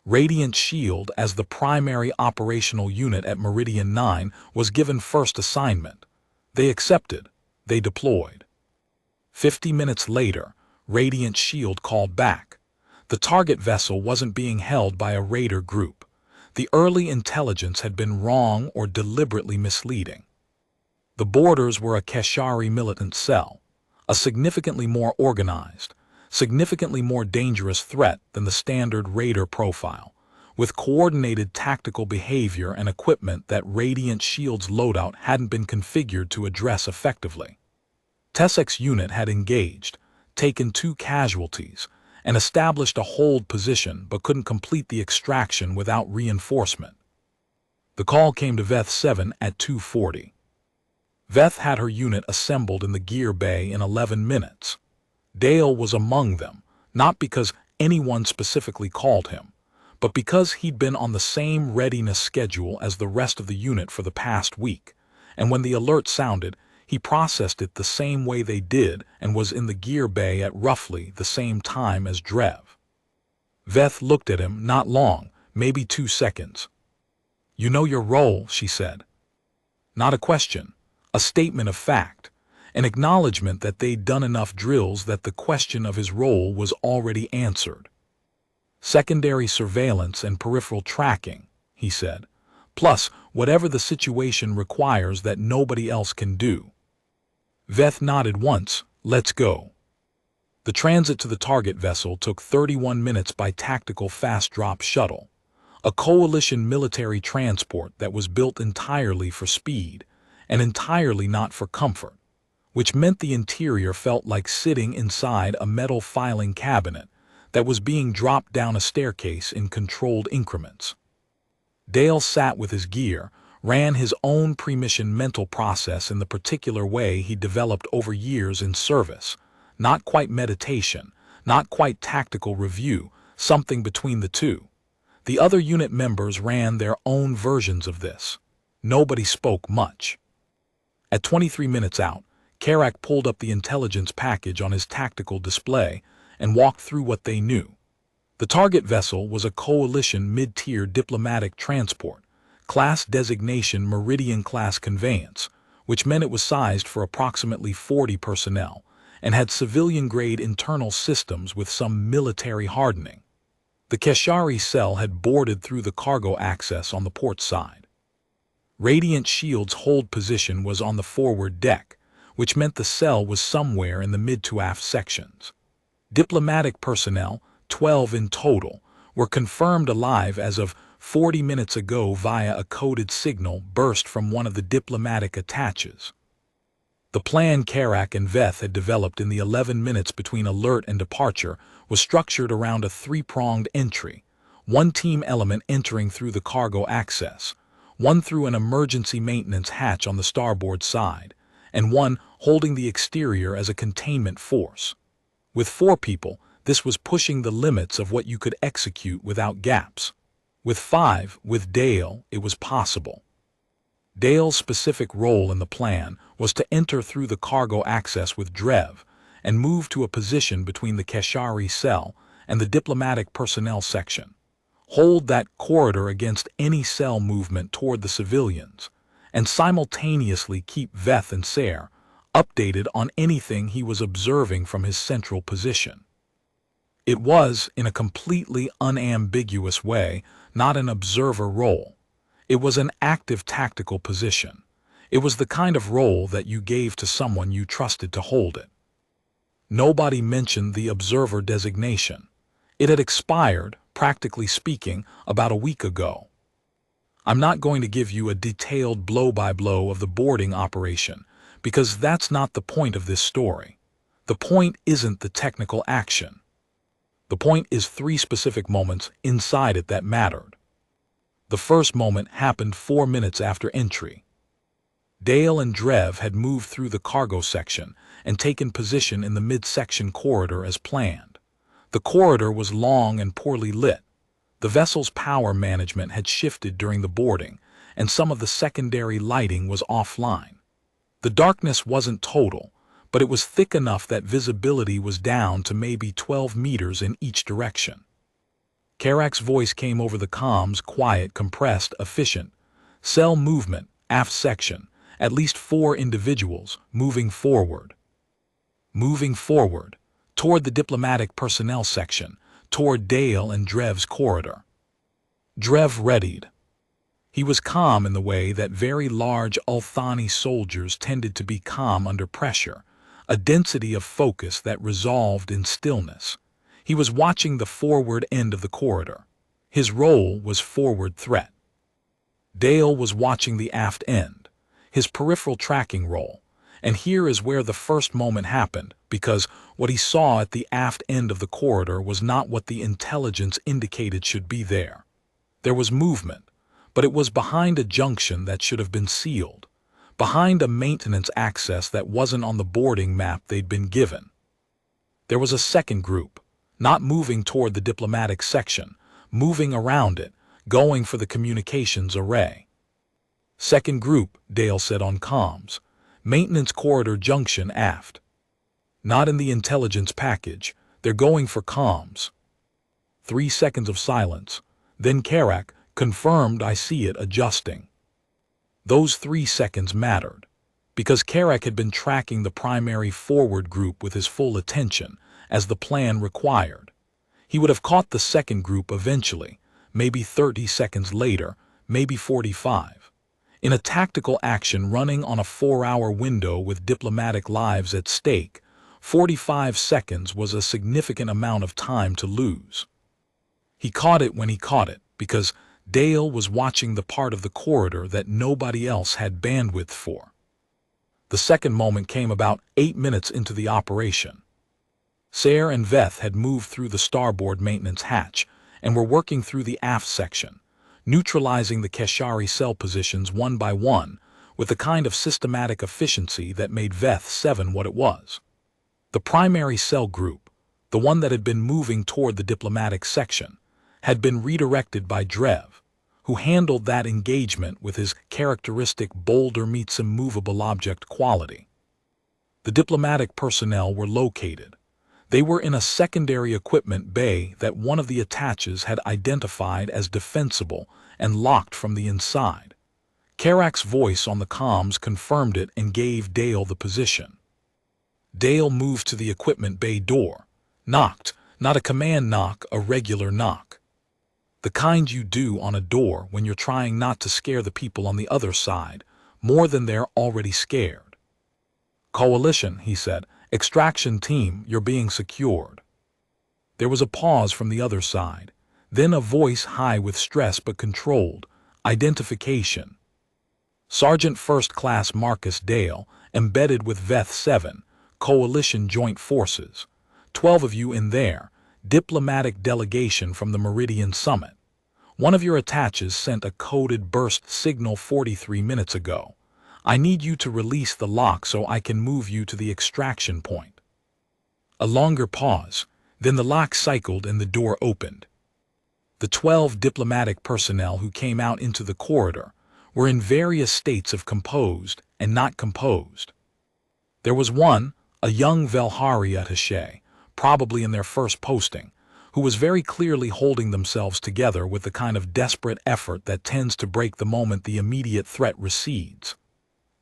Radiant Shield, as the primary operational unit at Meridian 9, was given first assignment. They accepted. They deployed. 50 minutes later, Radiant Shield called back. The target vessel wasn't being held by a raider group. The early intelligence had been wrong or deliberately misleading. The boarders were a Keshari militant cell, a significantly more organized, significantly more dangerous threat than the standard raider profile, with coordinated tactical behavior and equipment that Radiant Shield's loadout hadn't been configured to address effectively. Tessek's unit had engaged, taken 2 casualties, and established a hold position but couldn't complete the extraction without reinforcement. The call came to Veth 7 at 2:40. Veth had her unit assembled in the gear bay in 11 minutes. Dale was among them, not because anyone specifically called him, but because he'd been on the same readiness schedule as the rest of the unit for the past week, and when the alert sounded, he processed it the same way they did and was in the gear bay at roughly the same time as Drev. Veth looked at him, not long, maybe 2 seconds. "You know your role," she said. Not a question, a statement of fact, an acknowledgement that they'd done enough drills that the question of his role was already answered. "Secondary surveillance and peripheral tracking," he said, "plus whatever the situation requires that nobody else can do." Veth nodded once. "Let's go." The transit to the target vessel took 31 minutes by tactical fast-drop shuttle, a coalition military transport that was built entirely for speed and entirely not for comfort, which meant the interior felt like sitting inside a metal filing cabinet that was being dropped down a staircase in controlled increments. Dale sat with his gear, ran his own pre-mission mental process in the particular way he developed over years in service, not quite meditation, not quite tactical review, something between the two. The other unit members ran their own versions of this. Nobody spoke much. At 23 minutes out, Karak pulled up the intelligence package on his tactical display and walked through what they knew. The target vessel was a coalition mid-tier diplomatic transport, class designation Meridian-class conveyance, which meant it was sized for approximately 40 personnel and had civilian-grade internal systems with some military hardening. The Keshari cell had boarded through the cargo access on the port side. Radiant Shield's hold position was on the forward deck, which meant the cell was somewhere in the mid to aft sections. Diplomatic personnel, 12 in total, were confirmed alive as of 40 minutes ago via a coded signal burst from one of the diplomatic attaches. The plan Karak and Veth had developed in the 11 minutes between alert and departure was structured around a 3-pronged entry, one team element entering through the cargo access, one through an emergency maintenance hatch on the starboard side, and one holding the exterior as a containment force. With 4 people, this was pushing the limits of what you could execute without gaps. With 5, with Dale, it was possible. Dale's specific role in the plan was to enter through the cargo access with Drev and move to a position between the Keshari cell and the diplomatic personnel section. Hold that corridor against any cell movement toward the civilians, and simultaneously keep Veth and Ser updated on anything he was observing from his central position. It was, in a completely unambiguous way, not an observer role. It was an active tactical position. It was the kind of role that you gave to someone you trusted to hold it. Nobody mentioned the observer designation. It had expired, practically speaking, about a week ago. I'm not going to give you a detailed blow-by-blow of the boarding operation, because that's not the point of this story. The point isn't the technical action. The point is 3 specific moments inside it that mattered. The first moment happened 4 minutes after entry. Dale and Drev had moved through the cargo section and taken position in the midsection corridor as planned. The corridor was long and poorly lit. The vessel's power management had shifted during the boarding, and some of the secondary lighting was offline. The darkness wasn't total, but it was thick enough that visibility was down to maybe 12 meters in each direction. Karak's voice came over the comms, quiet, compressed, efficient. Cell movement, aft section, at least 4 individuals, moving forward. Moving forward, toward the diplomatic personnel section, toward Dale and Drev's corridor. Drev readied. He was calm in the way that very large Ulthani soldiers tended to be calm under pressure, a density of focus that resolved in stillness. He was watching the forward end of the corridor. His role was forward threat. Dale was watching the aft end, his peripheral tracking role, and here is where the first moment happened, because what he saw at the aft end of the corridor was not what the intelligence indicated should be there. There was movement, but it was behind a junction that should have been sealed, behind a maintenance access that wasn't on the boarding map they'd been given. There was a second group, not moving toward the diplomatic section, moving around it, going for the communications array. Second group, Dale said on comms, maintenance corridor junction aft. Not in the intelligence package, they're going for comms. 3 seconds of silence, then Karak, confirmed, I see it, adjusting. Those 3 seconds mattered, because Karak had been tracking the primary forward group with his full attention, as the plan required. He would have caught the second group eventually, maybe 30 seconds later, maybe 45. In a tactical action running on a 4-hour window with diplomatic lives at stake, 45 seconds was a significant amount of time to lose. He caught it when he caught it, because Dale was watching the part of the corridor that nobody else had bandwidth for. The second moment came about 8 minutes into the operation. Sayre and Veth had moved through the starboard maintenance hatch and were working through the aft section, neutralizing the Keshari cell positions one by one with the kind of systematic efficiency that made Veth 7 what it was. The primary cell group, the one that had been moving toward the diplomatic section, had been redirected by Drev, who handled that engagement with his characteristic boulder meets immovable object quality. The diplomatic personnel were located. They were in a secondary equipment bay that one of the attaches had identified as defensible and locked from the inside. Karak's voice on the comms confirmed it and gave Dale the position. Dale moved to the equipment bay door, knocked, not a command knock, a regular knock. The kind you do on a door when you're trying not to scare the people on the other side more than they're already scared. Coalition, he said. Extraction team, you're being secured. There was a pause from the other side, then a voice high with stress but controlled. Identification. Sergeant First Class Marcus Dale, embedded with Veth 7, Coalition Joint Forces. 12 of you in there. Diplomatic delegation from the Meridian Summit. One of your attaches sent a coded burst signal 43 minutes ago. I need you to release the lock so I can move you to the extraction point. A longer pause, then the lock cycled and the door opened. The 12 diplomatic personnel who came out into the corridor were in various states of composed and not composed. There was one, a young Velhari attaché, probably in their first posting, who was very clearly holding themselves together with the kind of desperate effort that tends to break the moment the immediate threat recedes.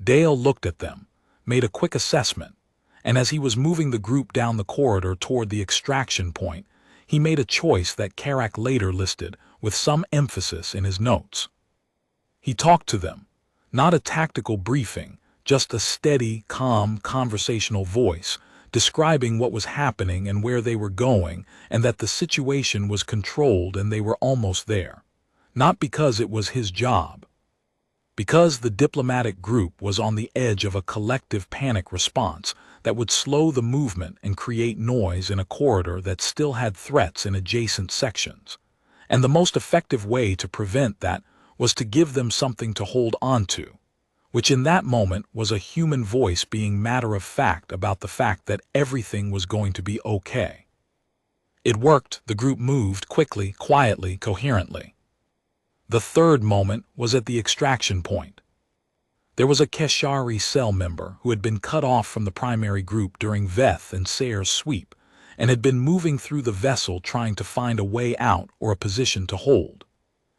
Dale looked at them, made a quick assessment, and as he was moving the group down the corridor toward the extraction point, he made a choice that Karak later listed with some emphasis in his notes. He talked to them, not a tactical briefing, just a steady, calm, conversational voice, describing what was happening and where they were going, and that the situation was controlled and they were almost there. Not because it was his job. Because the diplomatic group was on the edge of a collective panic response that would slow the movement and create noise in a corridor that still had threats in adjacent sections. And the most effective way to prevent that was to give them something to hold onto, which in that moment was a human voice being matter-of-fact about the fact that everything was going to be okay. It worked. The group moved quickly, quietly, coherently. The third moment was at the extraction point. There was a Keshari cell member who had been cut off from the primary group during Veth and Sayer's sweep, and had been moving through the vessel trying to find a way out or a position to hold.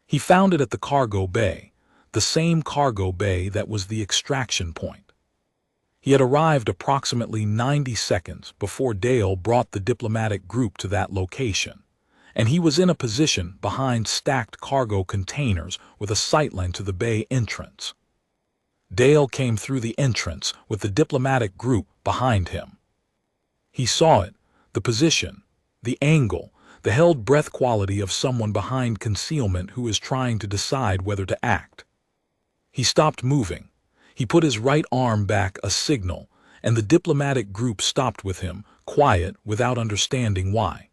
He found it at the cargo bay, the same cargo bay that was the extraction point. He had arrived approximately 90 seconds before Dale brought the diplomatic group to that location, and he was in a position behind stacked cargo containers with a sightline to the bay entrance. Dale came through the entrance with the diplomatic group behind him. He saw it, the position, the angle, the held breath quality of someone behind concealment who is trying to decide whether to act. He stopped moving. He put his right arm back, a signal, and the diplomatic group stopped with him, quiet, without understanding why.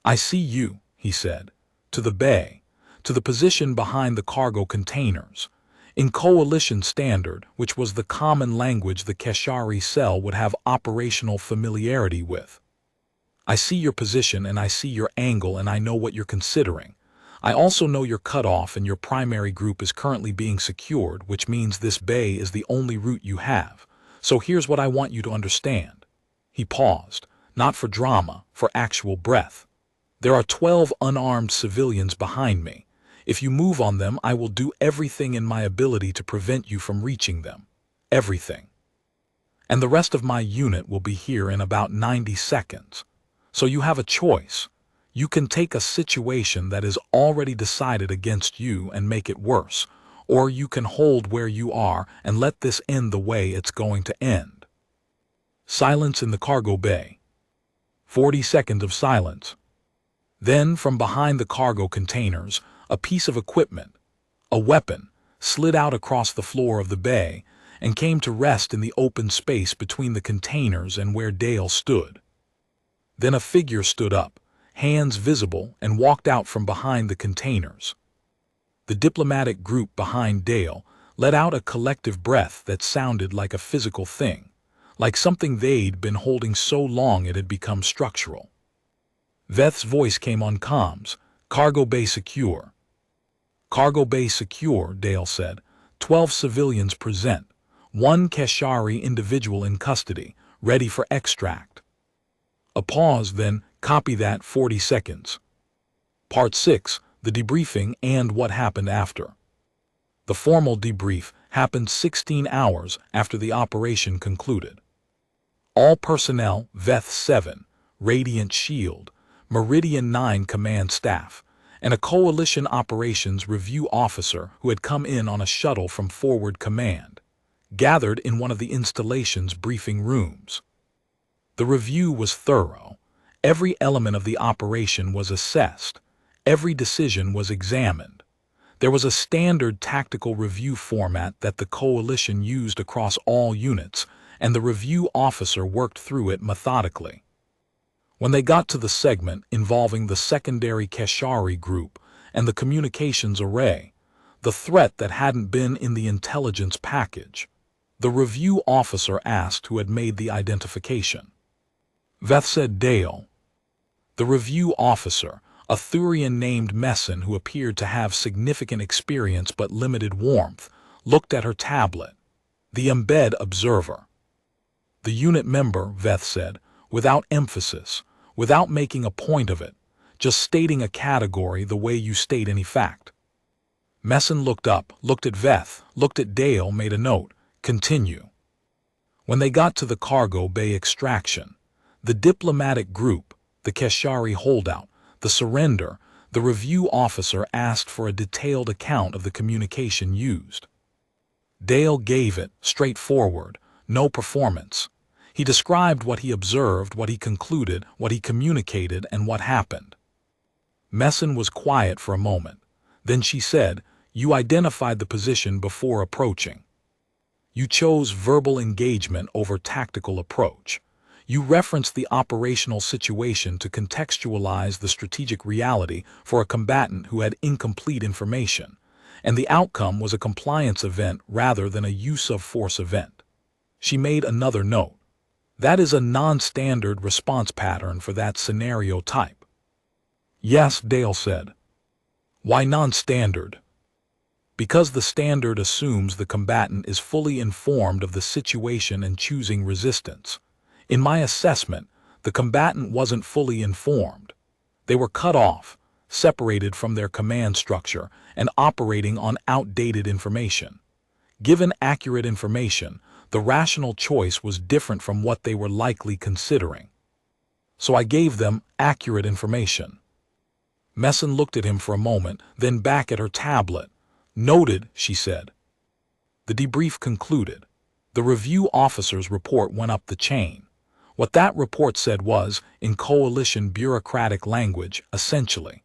"I see you," he said, to the bay, to the position behind the cargo containers, in coalition standard, which was the common language the Keshari cell would have operational familiarity with. "I see your position and I see your angle and I know what you're considering. I also know you're cut off and your primary group is currently being secured, which means this bay is the only route you have. So here's what I want you to understand." He paused, not for drama, for actual breath. "There are 12 unarmed civilians behind me. If you move on them, I will do everything in my ability to prevent you from reaching them. Everything. And the rest of my unit will be here in about 90 seconds. So you have a choice. You can take a situation that is already decided against you and make it worse, or you can hold where you are and let this end the way it's going to end." Silence in the cargo bay. 40 seconds of silence. Then, from behind the cargo containers, a piece of equipment, a weapon, slid out across the floor of the bay and came to rest in the open space between the containers and where Dale stood. Then a figure stood up, hands visible, and walked out from behind the containers. The diplomatic group behind Dale let out a collective breath that sounded like a physical thing, like something they'd been holding so long it had become structural. Veth's voice came on comms. "Cargo bay secure." "Cargo bay secure," Dale said. 12 civilians present. 1 Keshari individual in custody, ready for extract." A pause, then, "Copy that, 40 seconds. Part 6, the debriefing and what happened after." The formal debrief happened 16 hours after the operation concluded. All personnel, Veth 7, Radiant Shield, Meridian 9 command staff, and a coalition operations review officer who had come in on a shuttle from Forward Command, gathered in one of the installation's briefing rooms. The review was thorough. Every element of the operation was assessed. Every decision was examined. There was a standard tactical review format that the coalition used across all units, and the review officer worked through it methodically. When they got to the segment involving the secondary Keshari group and the communications array, the threat that hadn't been in the intelligence package, the review officer asked who had made the identification. Veth said Dale. The review officer, a Thurian named Messin who appeared to have significant experience but limited warmth, looked at her tablet. The embed observer. The unit member, Veth said, without emphasis, without making a point of it, just stating a category the way you state any fact. Messin looked up, looked at Veth, looked at Dale, made a note. Continue. When they got to the cargo bay extraction, the diplomatic group, the Keshari holdout, the surrender, the review officer asked for a detailed account of the communication used. Dale gave it, straightforward, no performance. He described what he observed, what he concluded, what he communicated, and what happened. Messin was quiet for a moment. Then she said, "You identified the position before approaching. You chose verbal engagement over tactical approach. You referenced the operational situation to contextualize the strategic reality for a combatant who had incomplete information, and the outcome was a compliance event rather than a use of force event." She made another note. "That is a non-standard response pattern for that scenario type." "Yes," Dale said. "Why non-standard?" Because the standard assumes the combatant is fully informed of the situation and choosing resistance. In my assessment, the combatant wasn't fully informed. They were cut off, separated from their command structure, and operating on outdated information. Given accurate information, the rational choice was different from what they were likely considering. So I gave them accurate information. Messon looked at him for a moment, then back at her tablet. "Noted," she said. The debrief concluded. The review officer's report went up the chain. What that report said was, in coalition bureaucratic language, essentially,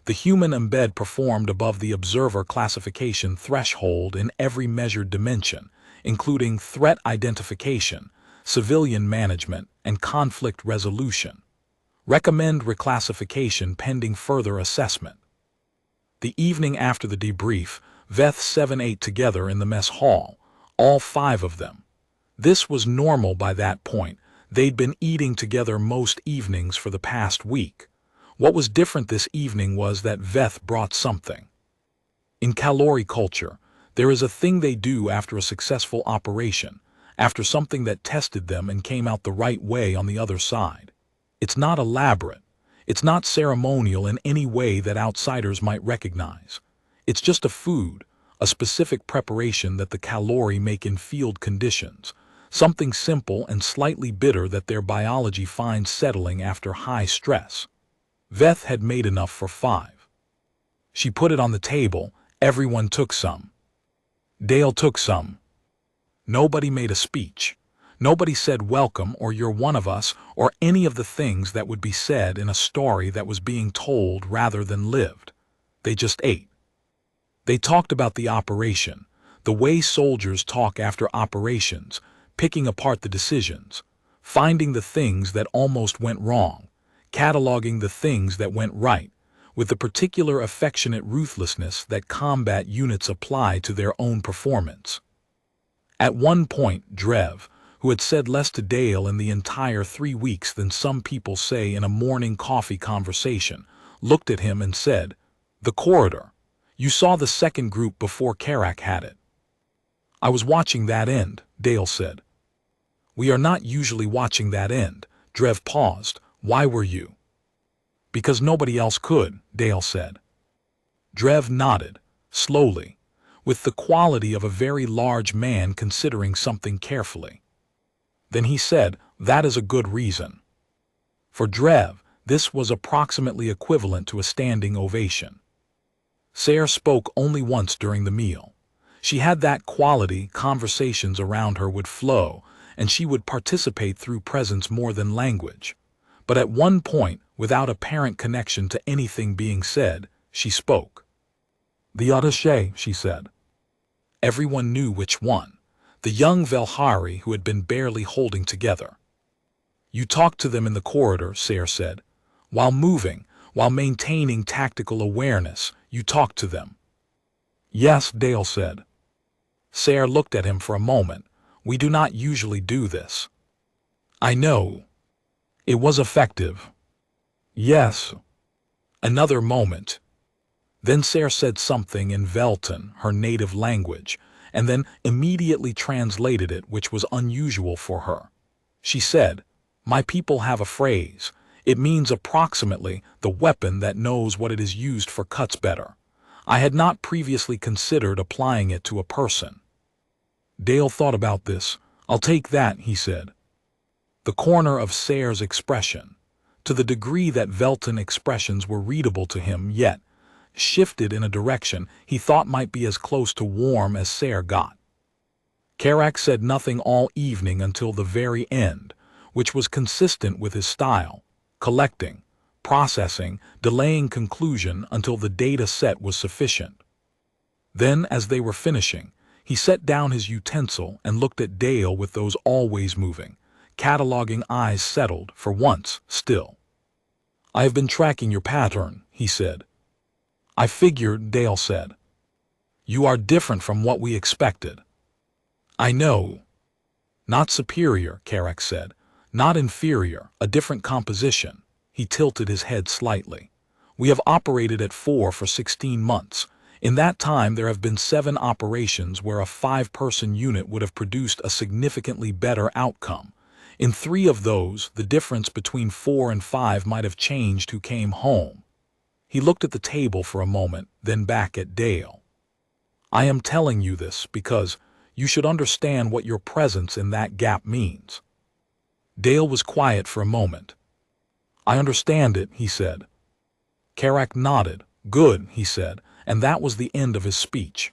the human embed performed above the observer classification threshold in every measured dimension, including threat identification, civilian management, and conflict resolution. Recommend reclassification pending further assessment. The evening after the debrief, Veth 7 ate together in the mess hall, all 5 of them. This was normal by that point. They'd been eating together most evenings for the past week. What was different this evening was that Veth brought something. In Kalori culture, there is a thing they do after a successful operation, after something that tested them and came out the right way on the other side. It's not elaborate. It's not ceremonial in any way that outsiders might recognize. It's just a food, a specific preparation that the Kalori make in field conditions, something simple and slightly bitter that their biology finds settling after high stress. Veth had made enough for 5. She put it on the table. Everyone took some. Dale took some. Nobody made a speech. Nobody said welcome or you're one of us or any of the things that would be said in a story that was being told rather than lived. They just ate. They talked about the operation, the way soldiers talk after operations, picking apart the decisions, finding the things that almost went wrong, cataloging the things that went right, with the particular affectionate ruthlessness that combat units apply to their own performance. At one point, Drev, who had said less to Dale in the entire 3 weeks than some people say in a morning coffee conversation, looked at him and said, "The corridor. You saw the second group before Karak had it." "I was watching that end," Dale said. "We are not usually watching that end." Drev paused. "Why were you?" "Because nobody else could," Dale said. Drev nodded, slowly, with the quality of a very large man considering something carefully. Then he said, "That is a good reason." For Drev, this was approximately equivalent to a standing ovation. Sayre spoke only once during the meal. She had that quality, conversations around her would flow, and she would participate through presence more than language. But at one point, without apparent connection to anything being said, she spoke. "The attaché," she said. Everyone knew which one. The young Velhari who had been barely holding together. "You talked to them in the corridor," Sayre said. "While moving, while maintaining tactical awareness, you talked to them." "Yes," Dale said. Sayre looked at him for a moment. "We do not usually do this." "I know. It was effective." "Yes." Another moment. Then Sayre said something in Velton, her native language, and then immediately translated it, which was unusual for her. She said, "My people have a phrase. It means approximately the weapon that knows what it is used for cuts better. I had not previously considered applying it to a person." Dale thought about this. "I'll take that," he said. The corner of Sayre's expression, to the degree that Velton expressions were readable to him yet, shifted in a direction he thought might be as close to warm as Sayre got. Karak said nothing all evening until the very end, which was consistent with his style, collecting, processing, delaying conclusion until the data set was sufficient. Then, as they were finishing, he set down his utensil and looked at Dale with those always moving, cataloging eyes settled, for once, still. "I have been tracking your pattern," he said. "I figured," Dale said. "You are different from what we expected." "I know." "Not superior," Karak said. "Not inferior, a different composition." He tilted his head slightly. "We have operated at 4 for 16 months. In that time, there have been 7 operations where a 5-person unit would have produced a significantly better outcome. In 3 of those, the difference between 4 and 5 might have changed who came home. He looked at the table for a moment, then back at Dale. I am telling you this because you should understand what your presence in that gap means. Dale was quiet for a moment. I understand it, he said. Karak nodded. Good, he said, and that was the end of his speech.